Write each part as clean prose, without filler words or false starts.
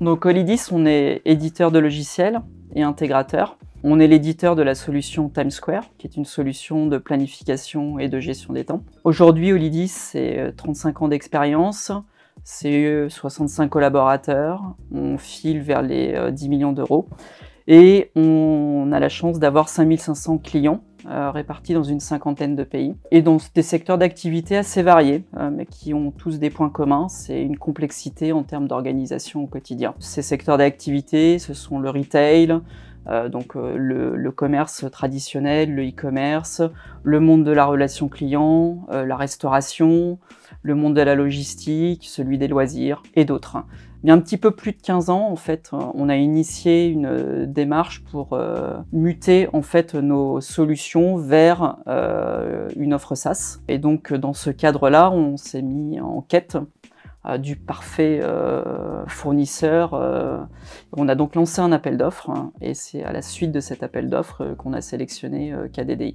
Donc Olidis, on est éditeur de logiciels et intégrateur. On est l'éditeur de la solution TimesSquare, qui est une solution de planification et de gestion des temps. Aujourd'hui, Olidis, c'est 35 ans d'expérience, c'est 65 collaborateurs, on file vers les 10 millions d'euros et on a la chance d'avoir 5500 clients répartis dans une cinquantaine de pays et dans des secteurs d'activité assez variés, mais qui ont tous des points communs. C'est une complexité en termes d'organisation au quotidien. Ces secteurs d'activité, ce sont le retail, le commerce traditionnel, le e-commerce, le monde de la relation client, la restauration, le monde de la logistique, celui des loisirs et d'autres. Il y a un petit peu plus de 15 ans, en fait, on a initié une démarche pour muter en fait nos solutions vers une offre SaaS. Et donc, dans ce cadre-là, on s'est mis en quête du parfait fournisseur. On a donc lancé un appel d'offres et c'est à la suite de cet appel d'offres qu'on a sélectionné KDDI.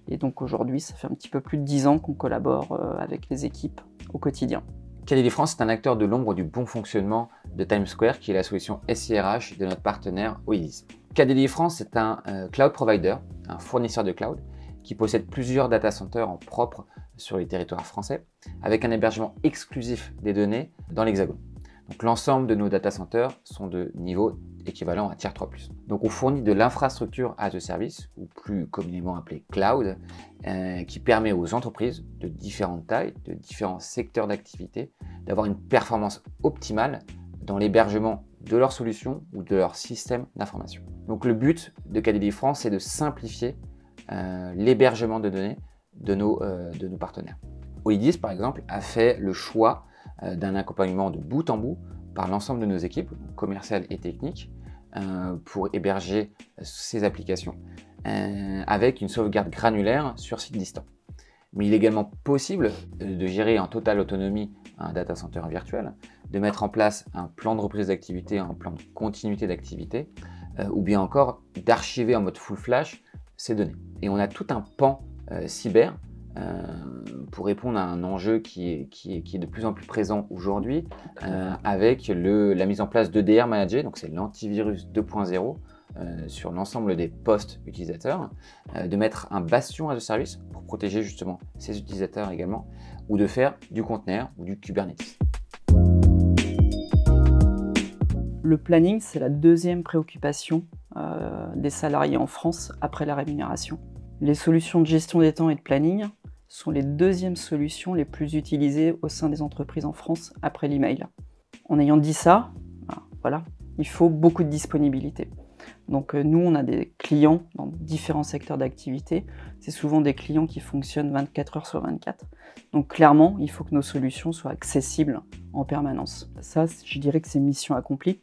Et donc aujourd'hui, ça fait un petit peu plus de 10 ans qu'on collabore avec les équipes au quotidien. KDDI France est un acteur de l'ombre du bon fonctionnement de TimesSquare, qui est la solution SIRH de notre partenaire Olidis. KDDI France est un cloud provider, un fournisseur de cloud, qui possède plusieurs data centers en propre sur les territoires français, avec un hébergement exclusif des données dans l'Hexagone. Donc l'ensemble de nos data centers sont de niveau équivalent à Tier 3+. Donc on fournit de l'infrastructure as a service, ou plus communément appelé cloud, qui permet aux entreprises de différentes tailles, de différents secteurs d'activité, d'avoir une performance optimale dans l'hébergement de leurs solutions ou de leur système d'information. Donc le but de KDDI France, c'est de simplifier l'hébergement de données de nos partenaires. Olidis, par exemple, a fait le choix d'un accompagnement de bout en bout par l'ensemble de nos équipes commerciales et techniques pour héberger ces applications avec une sauvegarde granulaire sur site distant. Mais il est également possible de gérer en totale autonomie un data center virtuel, de mettre en place un plan de reprise d'activité, un plan de continuité d'activité, ou bien encore d'archiver en mode full flash ces données. Et on a tout un pan cyber pour répondre à un enjeu qui est de plus en plus présent aujourd'hui avec la mise en place d'EDR Manager, donc c'est l'antivirus 2.0 sur l'ensemble des postes utilisateurs, de mettre un bastion as a service pour protéger justement ces utilisateurs également, ou de faire du container ou du Kubernetes. Le planning, c'est la deuxième préoccupation des salariés en France après la rémunération. Les solutions de gestion des temps et de planning sont les deuxièmes solutions les plus utilisées au sein des entreprises en France après l'email. En ayant dit ça, voilà, il faut beaucoup de disponibilité. Donc nous, on a des clients dans différents secteurs d'activité. C'est souvent des clients qui fonctionnent 24 heures sur 24. Donc clairement, il faut que nos solutions soient accessibles en permanence. Ça, je dirais que c'est mission accomplie,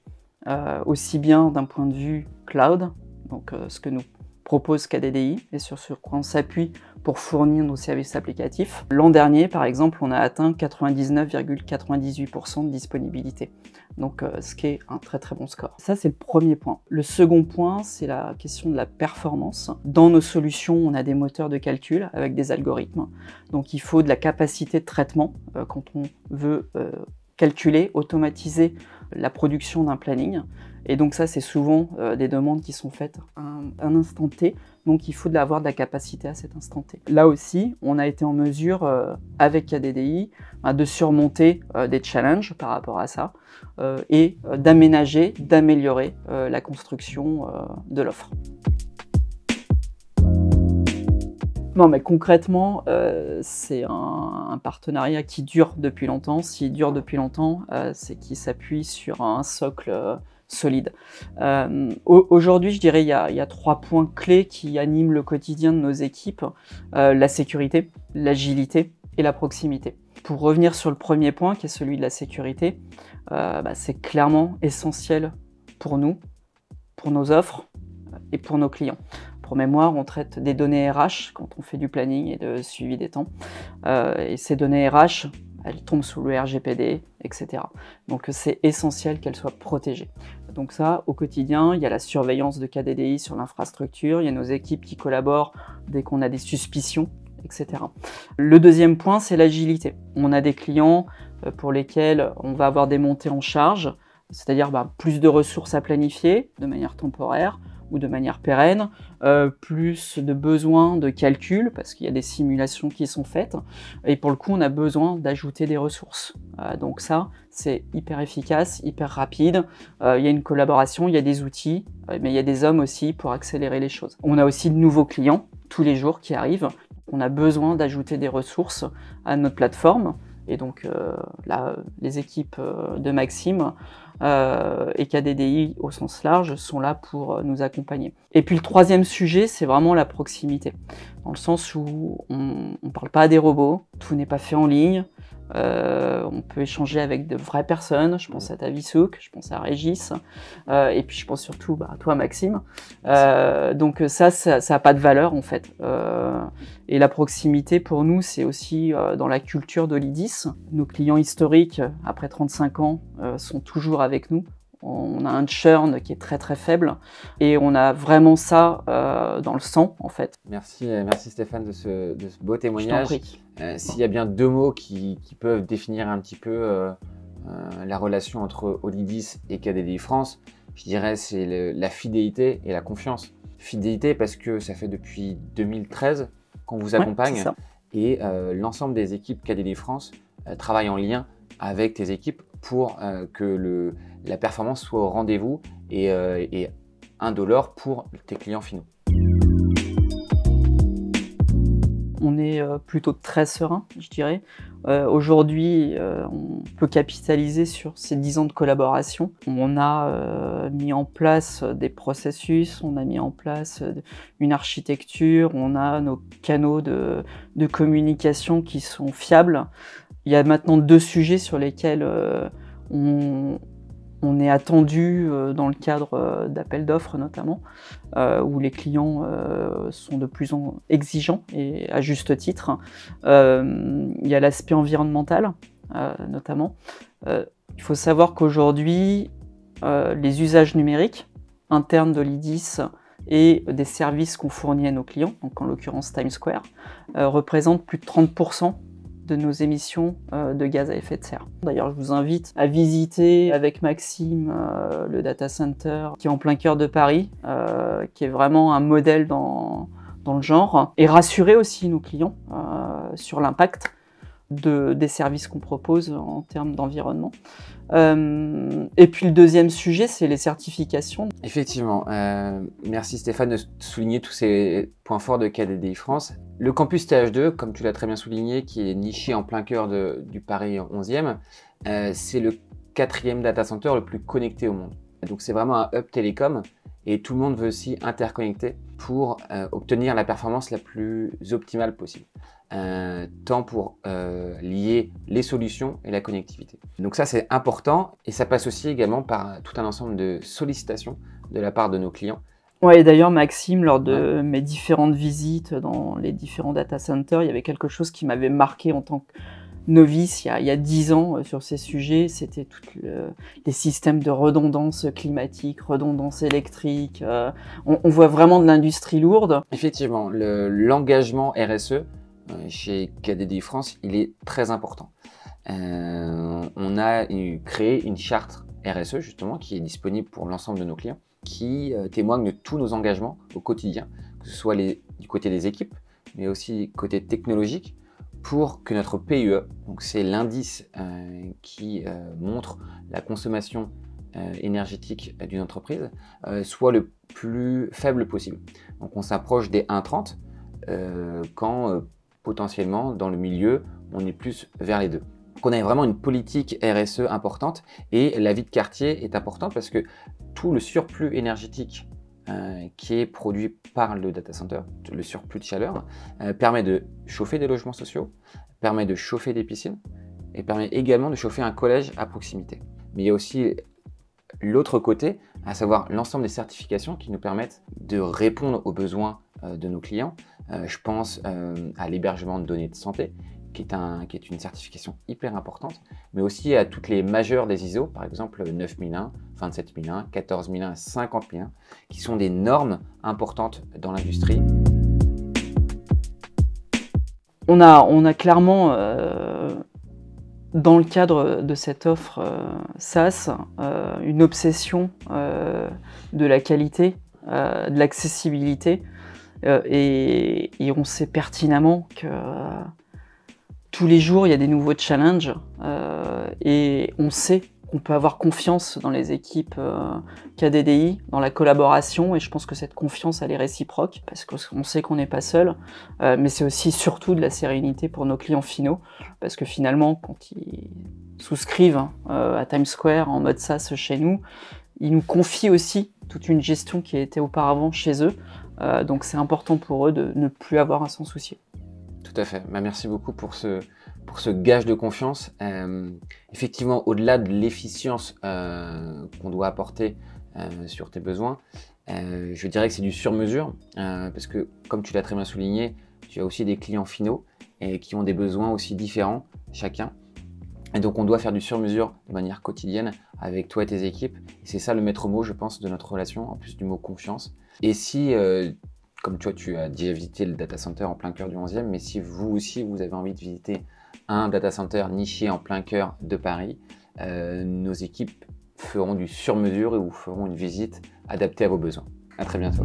aussi bien d'un point de vue cloud, donc ce que nous propose KDDI et sur quoi on s'appuie pour fournir nos services applicatifs. L'an dernier, par exemple, on a atteint 99,98% de disponibilité. Donc, ce qui est un très très bon score. Ça, c'est le premier point. Le second point, c'est la question de la performance. Dans nos solutions, on a des moteurs de calcul avec des algorithmes. Donc, il faut de la capacité de traitement quand on veut calculer, automatiser la production d'un planning. Et donc ça, c'est souvent des demandes qui sont faites à un instant T, donc il faut avoir de la capacité à cet instant T. Là aussi, on a été en mesure, avec KDDI, de surmonter des challenges par rapport à ça, et d'aménager, d'améliorer la construction de l'offre. Non, mais concrètement, c'est un partenariat qui dure depuis longtemps. S'il dure depuis longtemps, c'est qu'il s'appuie sur un socle solide. Aujourd'hui, je dirais il y a 3 points clés qui animent le quotidien de nos équipes, la sécurité, l'agilité et la proximité. Pour revenir sur le premier point, qui est celui de la sécurité, c'est clairement essentiel pour nous, pour nos offres et pour nos clients. Pour mémoire, on traite des données RH quand on fait du planning et de suivi des temps. Et ces données RH, elles tombent sous le RGPD, etc. Donc c'est essentiel qu'elles soient protégées. Donc ça, au quotidien, il y a la surveillance de KDDI sur l'infrastructure, il y a nos équipes qui collaborent dès qu'on a des suspicions, etc. Le deuxième point, c'est l'agilité. On a des clients pour lesquels on va avoir des montées en charge c'est-à-dire plus de ressources à planifier de manière temporaire ou de manière pérenne, plus de besoins de calcul, parce qu'il y a des simulations qui sont faites, et pour le coup, on a besoin d'ajouter des ressources. Donc ça, c'est hyper efficace, hyper rapide, il y a une collaboration, il y a des outils, mais il y a des hommes aussi pour accélérer les choses. On a aussi de nouveaux clients, tous les jours, qui arrivent. On a besoin d'ajouter des ressources à notre plateforme, et donc là, les équipes de Maxime et KDDI au sens large sont là pour nous accompagner. Et puis le troisième sujet, c'est vraiment la proximité, dans le sens où on ne parle pas à des robots, tout n'est pas fait en ligne, on peut échanger avec de vraies personnes, je pense à Tavisouk, je pense à Régis, et puis je pense surtout à toi Maxime. Donc ça n'a pas de valeur en fait. Et la proximité pour nous, c'est aussi dans la culture d'Olydis. Nos clients historiques, après 35 ans, sont toujours avec nous. On a un churn qui est très très faible et on a vraiment ça dans le sang en fait. Merci Stéphane de ce beau témoignage. Je t'en prie. S'il y a bien deux mots qui peuvent définir un petit peu la relation entre Olydis et KDDI France, je dirais c'est la fidélité et la confiance. Fidélité parce que ça fait depuis 2013 qu'on vous accompagne et l'ensemble des équipes KDDI France travaillent en lien avec tes équipes pour que la performance soit au rendez-vous et indolore pour tes clients finaux. On est plutôt très serein, je dirais. Aujourd'hui, on peut capitaliser sur ces 10 ans de collaboration. On a mis en place des processus, on a mis en place une architecture, on a nos canaux de communication qui sont fiables. Il y a maintenant 2 sujets sur lesquels on est attendu dans le cadre d'appels d'offres notamment, où les clients sont de plus en exigeants et à juste titre. Il y a l'aspect environnemental notamment. Il faut savoir qu'aujourd'hui, les usages numériques internes d'Olydis et des services qu'on fournit à nos clients, donc en l'occurrence Times Square, représentent plus de 30% de nos émissions de gaz à effet de serre. D'ailleurs, je vous invite à visiter avec Maxime le data center qui est en plein cœur de Paris, qui est vraiment un modèle dans le genre, et rassurer aussi nos clients sur l'impact des services qu'on propose en termes d'environnement. Et puis le deuxième sujet, c'est les certifications. Effectivement, merci Stéphane de souligner tous ces points forts de KDDI France. Le campus TH2, comme tu l'as très bien souligné, qui est niché en plein cœur du Paris 11e, c'est le 4e data center le plus connecté au monde. Donc c'est vraiment un hub télécom et tout le monde veut s'y interconnecter pour obtenir la performance la plus optimale possible. Tant pour lier les solutions et la connectivité. Donc ça c'est important et ça passe aussi également par tout un ensemble de sollicitations de la part de nos clients. Ouais, et d'ailleurs Maxime, lors de mes différentes visites dans les différents data centers, il y avait quelque chose qui m'avait marqué en tant que novice il y a 10 ans sur ces sujets, c'était tous les systèmes de redondance climatique, redondance électrique. On voit vraiment de l'industrie lourde. Effectivement, l'engagement RSE chez KDDI France, il est très important. On a créé une charte RSE justement qui est disponible pour l'ensemble de nos clients, qui témoigne de tous nos engagements au quotidien, que ce soit du côté des équipes, mais aussi côté technologique, pour que notre PUE, donc c'est l'indice qui montre la consommation énergétique d'une entreprise, soit le plus faible possible. Donc on s'approche des 1,30 quand potentiellement dans le milieu on est plus vers les 2. Donc on a vraiment une politique RSE importante et la vie de quartier est importante parce que tout le surplus énergétique qui est produit par le data center, le surplus de chaleur, permet de chauffer des logements sociaux, permet de chauffer des piscines et permet également de chauffer un collège à proximité. Mais il y a aussi l'autre côté, à savoir l'ensemble des certifications qui nous permettent de répondre aux besoins de nos clients. Je pense à l'hébergement de données de santé, qui est une certification hyper importante, mais aussi à toutes les majeures des ISO, par exemple 9001, 27001, 14001, 50001, qui sont des normes importantes dans l'industrie. On a clairement dans le cadre de cette offre SaaS, une obsession de la qualité, de l'accessibilité, et on sait pertinemment que tous les jours il y a des nouveaux challenges, et on sait qu'on peut avoir confiance dans les équipes KDDI, dans la collaboration, et je pense que cette confiance elle est réciproque parce qu'on sait qu'on n'est pas seul, mais c'est aussi surtout de la sérénité pour nos clients finaux, parce que finalement quand ils souscrivent à Times Square en mode SaaS chez nous, ils nous confient aussi toute une gestion qui était auparavant chez eux, donc c'est important pour eux de ne plus avoir à s'en soucier. Tout à fait. Merci beaucoup pour ce gage de confiance. Effectivement, au-delà de l'efficience qu'on doit apporter sur tes besoins, je dirais que c'est du sur-mesure, parce que, comme tu l'as très bien souligné, tu as aussi des clients finaux qui ont des besoins aussi différents, chacun. Et donc, on doit faire du sur-mesure de manière quotidienne avec toi et tes équipes. Et c'est ça le maître mot, je pense, de notre relation, en plus du mot confiance. Et si... comme toi, tu as déjà visité le data center en plein cœur du 11e, mais si vous aussi, vous avez envie de visiter un data center niché en plein cœur de Paris, nos équipes feront du sur-mesure et vous feront une visite adaptée à vos besoins. À très bientôt.